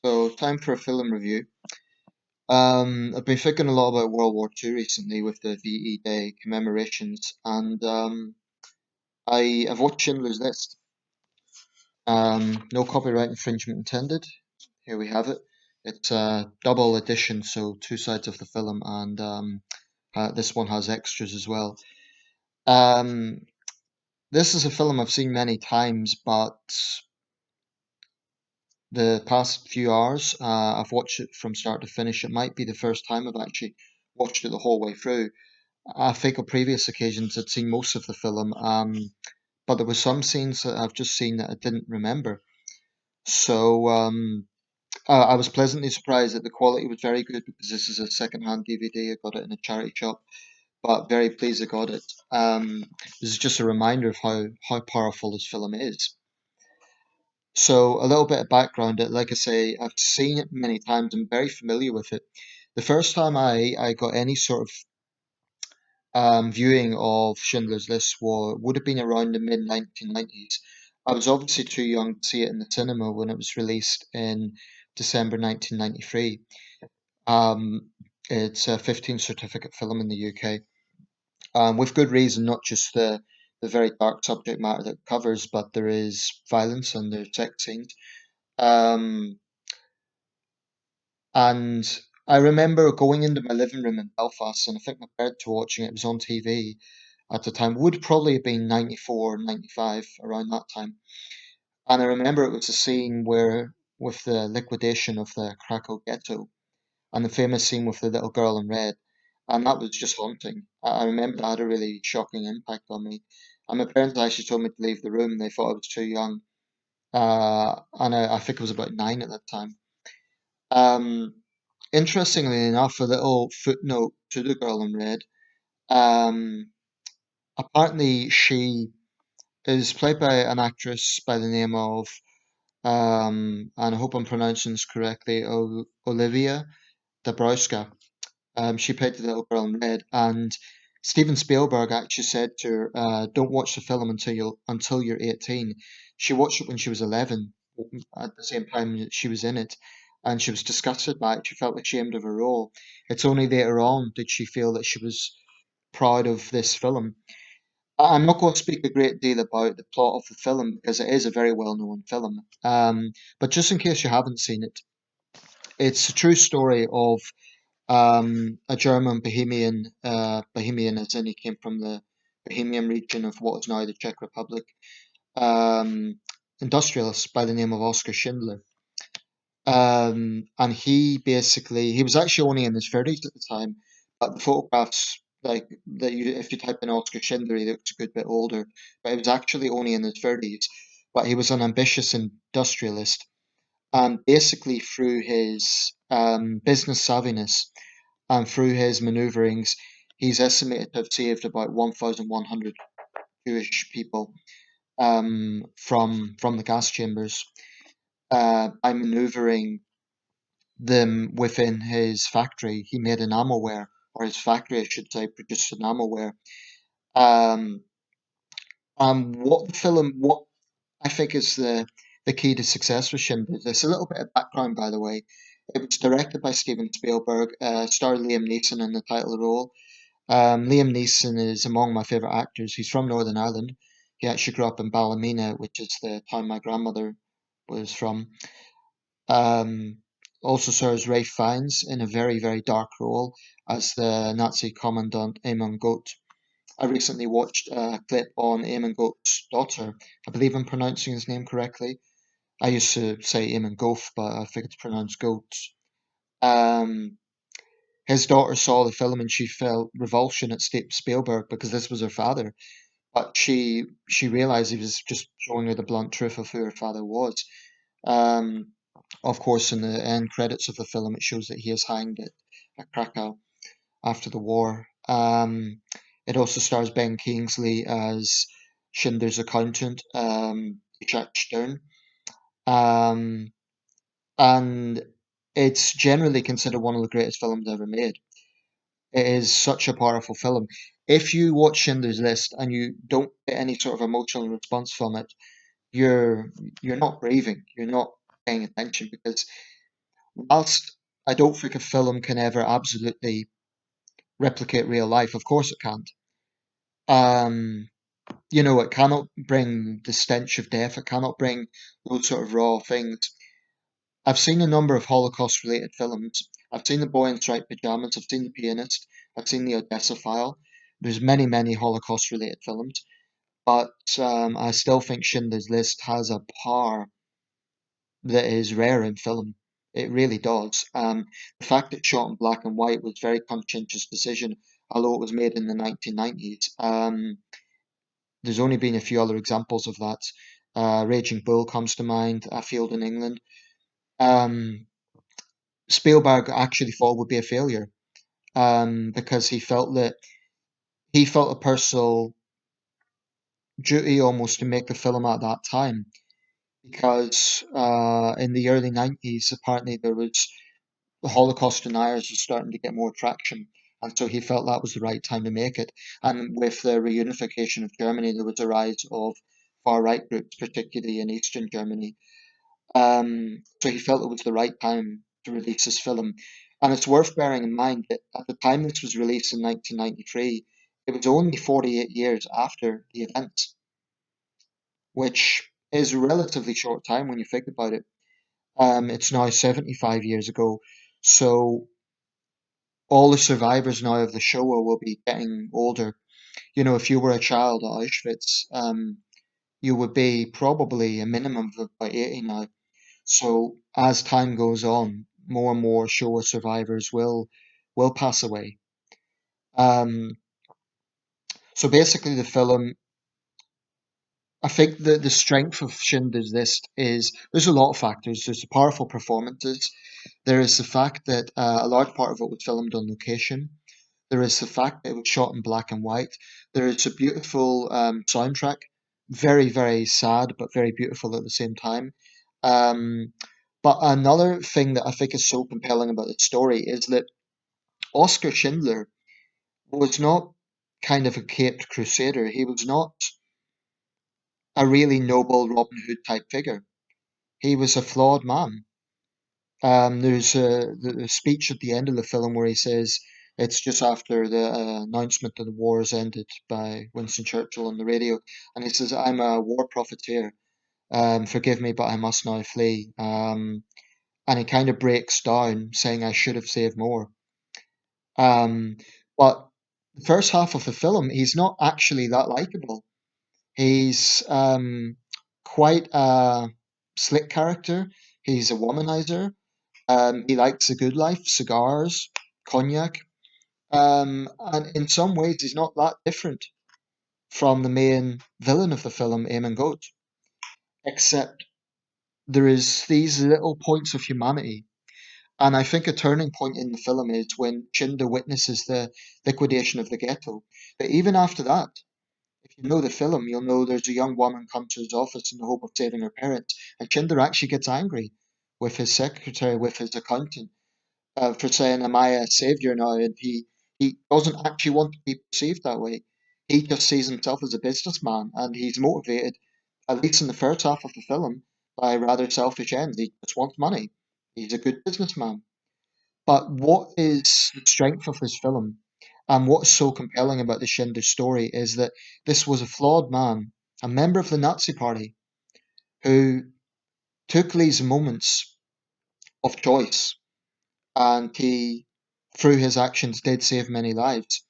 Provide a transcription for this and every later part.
So, time for a film review. I've been thinking a lot about World War II recently with the VE Day commemorations, and I've watched Schindler's List. No copyright infringement intended. Here we have it. It's a double edition, so two sides of the film, and this one has extras as well. Um, this is a film I've seen many times, but the past few hours, I've watched it from start to finish. It might be the first time I've actually watched it the whole way through. I think on previous occasions I'd seen most of the film, but there were some scenes that I've just seen that I didn't remember. So I was pleasantly surprised that the quality was very good because this is a second-hand DVD. I got it in a charity shop, but very pleased I got it. This is just a reminder of how powerful this film is. So a little bit of background. Like I say, I've seen it many times. I'm very familiar with it. The first time I got any sort of viewing of Schindler's List would have been around the mid 1990s. I was obviously too young to see it in the cinema when it was released in December 1993. Um, it's a 15 certificate film in the UK, with good reason, not just the very dark subject matter that it covers, but there is violence and there's sex scenes. Um, and I remember going into my living room in Belfast, and I think my parents were watching it. It was on TV at the time, would probably have been 94, 95, around that time. And I remember it was a scene where, with the liquidation of the Krakow ghetto, and the famous scene with the little girl in red. And that was just haunting. I remember that had a really shocking impact on me. And my parents actually told me to leave the room. They thought I was too young. And I think I was about 9 at that time. Um, Interestingly enough, a little footnote to the girl in red. Um, Apparently, she is played by an actress by the name of, and I hope I'm pronouncing this correctly, Olivia Dabrowska. She played the little girl in red, and Steven Spielberg actually said to her, "Don't watch the film until you're 18." She watched it when she was 11, at the same time that she was in it, and she was disgusted by it. She felt ashamed of her role. It's only later on did she feel that she was proud of this film. I'm not going to speak a great deal about the plot of the film because it is a very well-known film. But just in case you haven't seen it, it's a true story of a German Bohemian. Bohemian, as in he came from the Bohemian region of what is now the Czech Republic. Um, Industrialist by the name of Oskar Schindler. And he was actually only in his 30s at the time, but the photographs, like that, if you type in Oscar Schindler, he looks a good bit older, but he was actually only in his 30s. But he was an ambitious industrialist, and basically through his business savviness and through his maneuverings, he's estimated to have saved about 1,100 Jewish people from the gas chambers by maneuvering them within his factory. He made enamelware, or his factory, I should say, produced enamelware. Um, what I think is the key to success with Schindler. There's a little bit of background, by the way. It was directed by Steven Spielberg, starred Liam Neeson in the title role. Liam Neeson is among my favourite actors. He's from Northern Ireland. He actually grew up in Ballymena, which is the town my grandmother was from. Um, Also stars Ray Fiennes in a very, very dark role as the Nazi commandant Eamon Goat. I recently watched a clip on Eamon Goat's daughter. I believe I'm pronouncing his name correctly. I used to say Eamon Goat, but I think it's pronounced Goat. Um, his daughter saw the film and she felt revulsion at Spielberg because this was her father. But she realized he was just showing her the blunt truth of who her father was. Um, of course, in the end credits of the film, it shows that he is hanged at Krakow after the war. It also stars Ben Kingsley as Schindler's accountant, Itzhak um, and it's generally considered one of the greatest films ever made. It is such a powerful film. If you watch Schindler's List and you don't get any sort of emotional response from it, you're you're not grieving, you're not paying attention because Whilst I don't think a film can ever absolutely replicate real life, of course it can't. Um, it cannot bring the stench of death. It cannot bring those sort of raw things. I've seen a number of Holocaust related films. I've seen The Boy in Striped Pajamas. I've seen The Pianist. I've seen The Odessa File. There's many, many Holocaust related films, but I still think Schindler's List has a power that is rare in film. It really does. The fact it's shot in black and white was a very conscientious decision, although it was made in the 1990s. There's only been a few other examples of that. Raging Bull comes to mind, A Field in England. Um, Spielberg actually thought it would be a failure because he felt a personal duty almost to make the film at that time because in the early 90s apparently there was the Holocaust deniers were starting to get more traction, and so he felt that was the right time to make it. And with the reunification of Germany, there was a rise of far right groups, particularly in Eastern Germany. So he felt it was the right time to release this film. And it's worth bearing in mind that at the time this was released in 1993, it was only 48 years after the events, which is a relatively short time when you think about it. It's now 75 years ago. So all the survivors now of the Shoah will be getting older. If you were a child at Auschwitz, you would be probably a minimum of about 80 now. So as time goes on, more and more Shoah survivors will pass away. Um, so basically, the film, I think the strength of Schindler's List is there's a lot of factors. There's the powerful performances. There is the fact that a large part of it was filmed on location. There is the fact that it was shot in black and white. There is a beautiful soundtrack, very, very sad, but very beautiful at the same time. Um, but another thing that I think is so compelling about the story is that Oskar Schindler was not kind of a caped crusader. He was not a really noble Robin Hood type figure. He was a flawed man. There's the speech at the end of the film where he says it's just after the announcement that the war has ended by Winston Churchill on the radio, and he says, "I'm a war profiteer. Forgive me, but I must now flee." And he kind of breaks down, saying, "I should have saved more." Um, but the first half of the film, he's not actually that likable. He's quite a slick character. He's a womanizer. He likes a good life, cigars, cognac, and in some ways he's not that different from the main villain of the film, Eamon Goat, except there is these little points of humanity. And I think a turning point in the film is when Schindler witnesses the liquidation of the ghetto. But even after that, if you know the film, you'll know there's a young woman comes to his office in the hope of saving her parents, and Schindler actually gets angry with his secretary, with his accountant, for saying, "Am I a savior now?" And he doesn't actually want to be perceived that way. He just sees himself as a businessman, and he's motivated, at least in the first half of the film, by rather selfish ends. He just wants money. He's a good businessman. But what is the strength of this film, and what's so compelling about the Schindler story is that this was a flawed man, a member of the Nazi Party, who took these moments of choice and he, through his actions, did save many lives.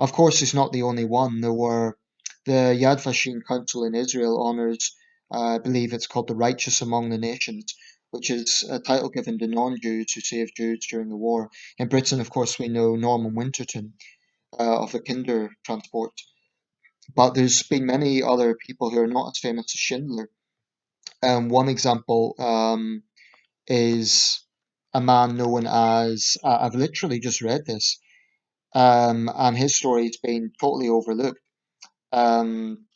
Of course, he's not the only one. There were the Yad Vashem Council in Israel honors, I believe it's called the Righteous Among the Nations, which is a title given to non-Jews who saved Jews during the war. In Britain, of course, we know Norman Winterton of the Kinder Transport, but there's been many other people who are not as famous as Schindler. One example is a man known as I've literally just read this, and his story's been totally overlooked. Um,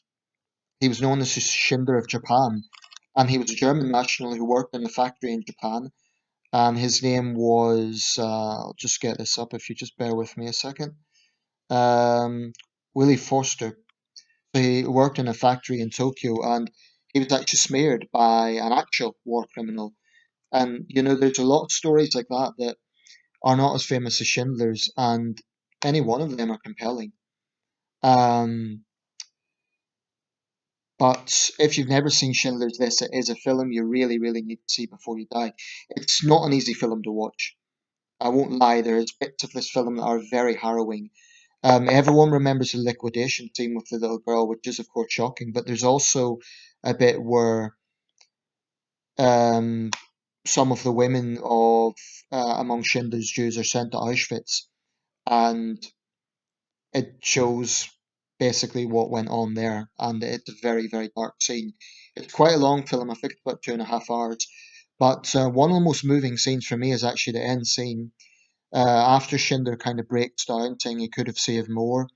he was known as the Schindler of Japan, and he was a German national who worked in a factory in Japan. And his name was I'll just get this up if you just bear with me a second. Um, Willie Forster. So he worked in a factory in Tokyo, and he was actually smeared by an actual war criminal. And there's a lot of stories like that that are not as famous as Schindler's, and any one of them are compelling. Um, but if you've never seen Schindler's List, it is a film you really, really need to see before you die. It's not an easy film to watch. I won't lie, there's bits of this film that are very harrowing. Everyone remembers the liquidation scene with the little girl, which is of course shocking, but there's also a bit where um, some of the women of among Schindler's Jews are sent to Auschwitz, and it shows basically what went on there, and it's a very, very dark scene. It's quite a long film, I think it's about 2.5 hours, but one of the most moving scenes for me is actually the end scene. After Schindler kind of breaks down, saying he could have saved more,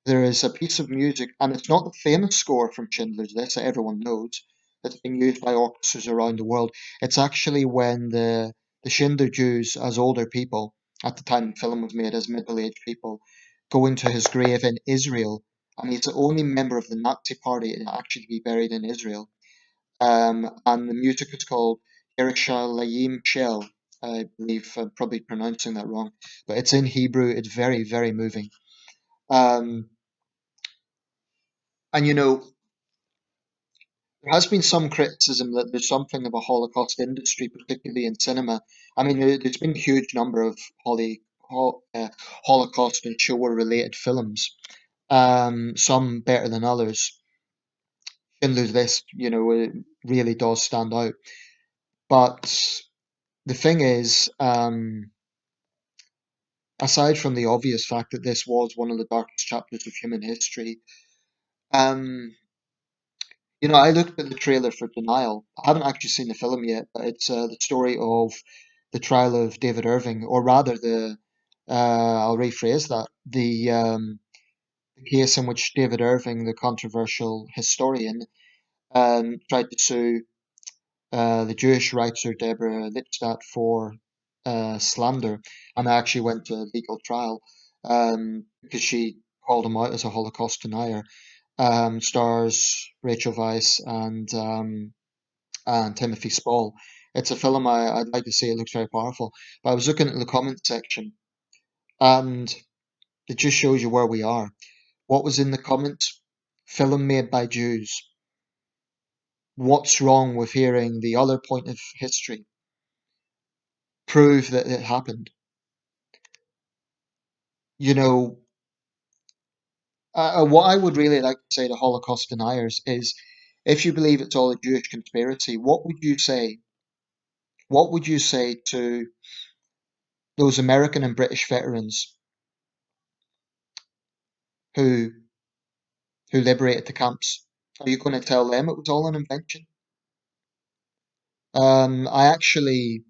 there is a piece of music, and it's not the famous score from Schindler's List that everyone knows that's been used by orchestras around the world. It's actually when the Schindler Jews, as older people, at the time the film was made as middle-aged people, go into his grave in Israel, and he's the only member of the Nazi party to actually be buried in Israel. And the music is called Yerushalayim Shel. I believe I'm probably pronouncing that wrong, but it's in Hebrew. It's very, very moving. Um, and there has been some criticism that there's something of a Holocaust industry, particularly in cinema. I mean, there's been a huge number of Holocaust and Shoah related films, some better than others. Schindler's List, it really does stand out. But the thing is, aside from the obvious fact that this was one of the darkest chapters of human history, um, I looked at the trailer for Denial. I haven't actually seen the film yet, but it's the story of the trial of David Irving, or rather I'll rephrase that, the case in which David Irving, the controversial historian, tried to sue the Jewish writer Deborah Lipstadt for slander, and I actually went to a legal trial because she called him out as a Holocaust denier. Stars Rachel Weisz and Timothy Spall. It's a film I'd like to see. It looks very powerful. But I was looking at the comment section, and it just shows you where we are. What was in the comments? Film made by Jews. What's wrong with hearing the other point of history? Prove that it happened. You know, what I would really like to say to Holocaust deniers is, if you believe it's all a Jewish conspiracy, what would you say? What would you say to those American and British veterans who liberated the camps? Are you going to tell them it was all an invention? I actually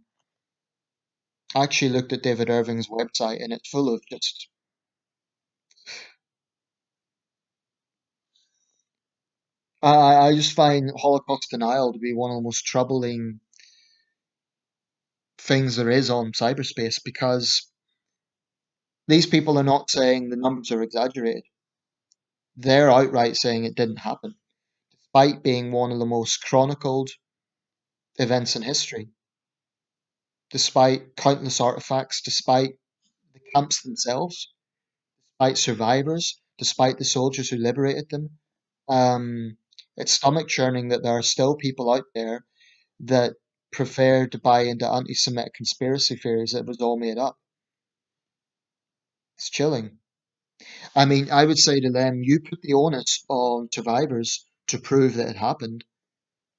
looked at David Irving's website, and it's full of just. I just find Holocaust denial to be one of the most troubling things there is on cyberspace, because these people are not saying the numbers are exaggerated. They're outright saying it didn't happen, despite being one of the most chronicled events in history, despite countless artifacts, despite the camps themselves, despite survivors, despite the soldiers who liberated them. It's stomach churning that there are still people out there that prefer to buy into anti Semitic conspiracy theories that it was all made up. It's chilling. I mean, I would say to them, you put the onus on survivors to prove that it happened.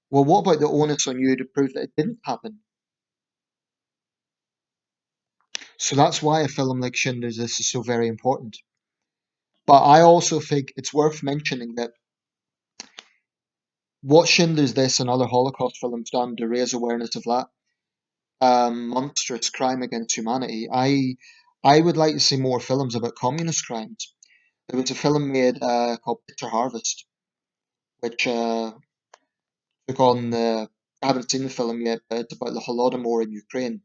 Well, what about the onus on you to prove that it didn't happen? So that's why a film like Schindler's List is so very important. But I also think it's worth mentioning that what Schindler's List and other Holocaust films done to raise awareness of that monstrous crime against humanity, I would like to see more films about communist crimes. There was a film made called Picture Harvest, which took on the. I haven't seen the film yet, but it's about the Holodomor in Ukraine.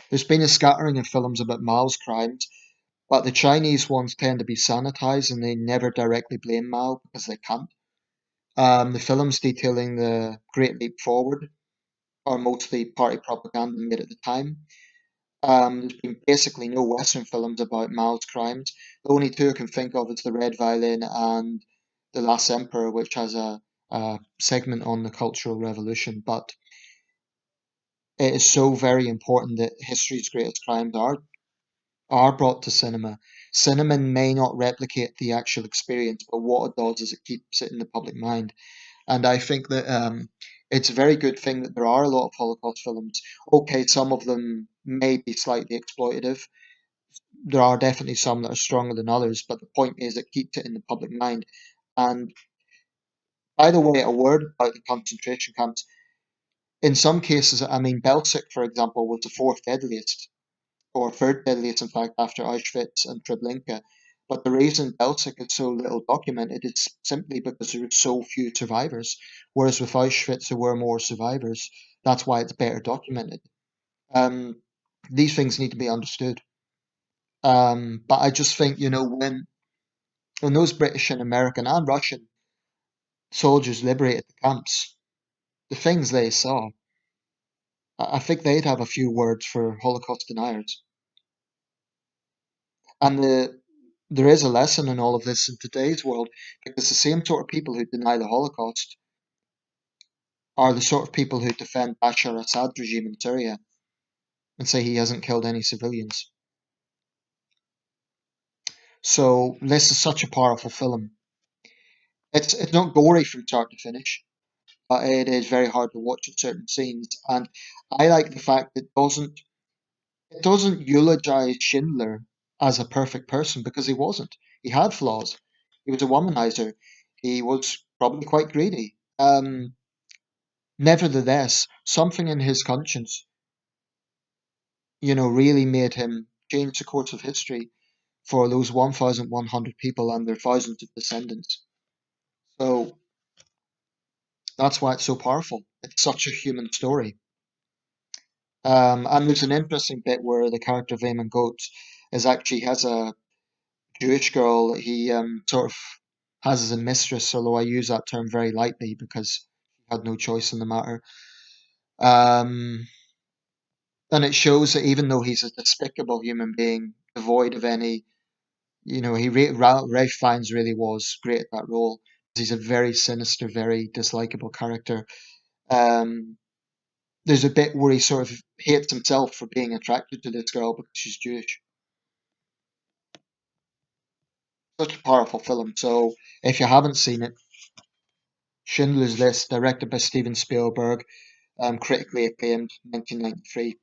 There's been a scattering of films about Mao's crimes, but the Chinese ones tend to be sanitized, and they never directly blame Mao because they can't. The films detailing the Great Leap Forward, are mostly party propaganda made at the time. There's been basically no Western films about Mao's crimes. The only two I can think of is The Red Violin and The Last Emperor, which has a segment on the Cultural Revolution. But it is so very important that history's greatest crimes are brought to cinema. Cinema may not replicate the actual experience, but what it does is it keeps it in the public mind. And I think that it's a very good thing that there are a lot of Holocaust films. Okay, some of them may be slightly exploitative. There are definitely some that are stronger than others, but the point is it keeps it in the public mind. And by the way, a word about the concentration camps. In some cases, I mean, Belzec, for example, was the fourth deadliest, or third deadliest, in fact, after Auschwitz and Treblinka. But the reason Belzec is so little documented is simply because there were so few survivors, whereas with Auschwitz there were more survivors. That's why it's better documented. Um, these things need to be understood. But I just think, when those British and American and Russian soldiers liberated the camps, the things they saw, I think they'd have a few words for Holocaust deniers. And there is a lesson in all of this in today's world because the same sort of people who deny the Holocaust are the sort of people who defend Bashar Assad's regime in Syria and say he hasn't killed any civilians. So this is such a powerful film. It's not gory from start to finish, but it is very hard to watch at certain scenes. And I like the fact that it doesn't eulogize Schindler as a perfect person because he wasn't. He had flaws. He was a womanizer. He was probably quite greedy. Nevertheless, something in his conscience, really made him change the course of history for those 1,100 people and their thousands of descendants. So that's why it's so powerful. It's such a human story. And there's an interesting bit where the character of Eamon Goetz is actually has a Jewish girl that he sort of has as a mistress, although I use that term very lightly because he had no choice in the matter. Um, and it shows that even though he's a despicable human being, devoid of any, Ralph Fiennes really was great at that role. He's a very sinister, very dislikable character. Um, there's a bit where he sort of hates himself for being attracted to this girl because she's Jewish. Such a powerful film. So if you haven't seen it, Schindler's List, directed by Steven Spielberg, critically acclaimed, 1993.